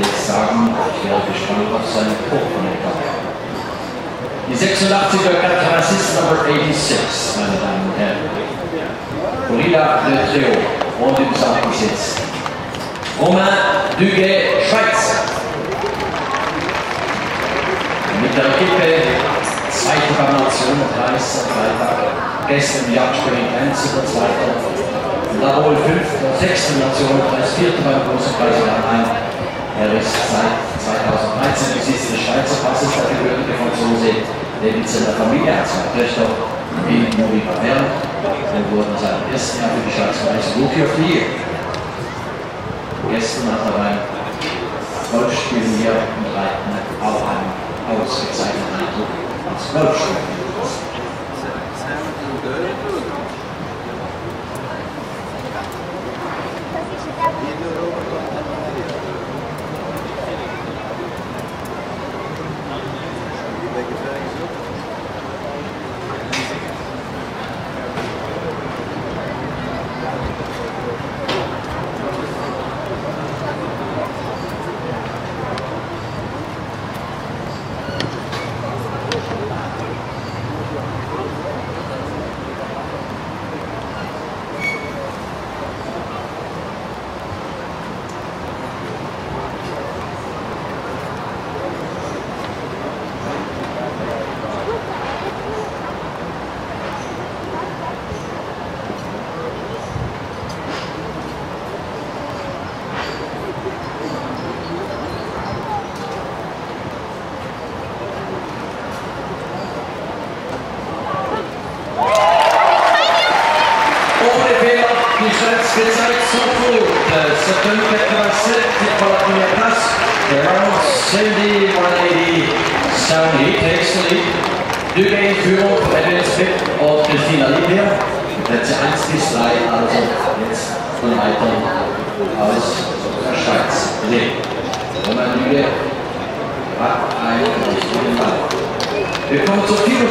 jetzt sagen, ich wäre gespannt auf seinen Hochkommentar. Die 86er Katharsis Number 86, meine Damen und Herren. Corrida de Treo, und im Sitz. Romain Duguay, Schweiz. Mit der Equipe, zweite Nation-Preis am Freitag. Gestern im Jagdspiel in Einzel, zweiter. Labol 5. 6. Nationenpreis, 4. beim großen Preis in Arnheim. Er ist seit 2013 Besitz des Schweizer Passes, der gebürtige Franzose, der in seiner Familie hat zwei Töchter in Nuri-Baverne und wurden seit dem ersten Jahr für die Schweizer Preis Rookie of the Year. Gestern hat er beim Golfspielen hier im Reiten auch einen ausgezeichneten Eindruck als Golfspieler. Die Schweiz gezeigt sofort. C'est un 87 pour la première place. Et alors, Cindy 180. Saudi takes the lead. Duguay in Führung für Edwin Smith und Christina Liebherr. Plätze 1 bis 3, also jetzt von weiter aus der Schweiz. Romain Duguay hat einen richtigen Ball. Wir kommen zur 400.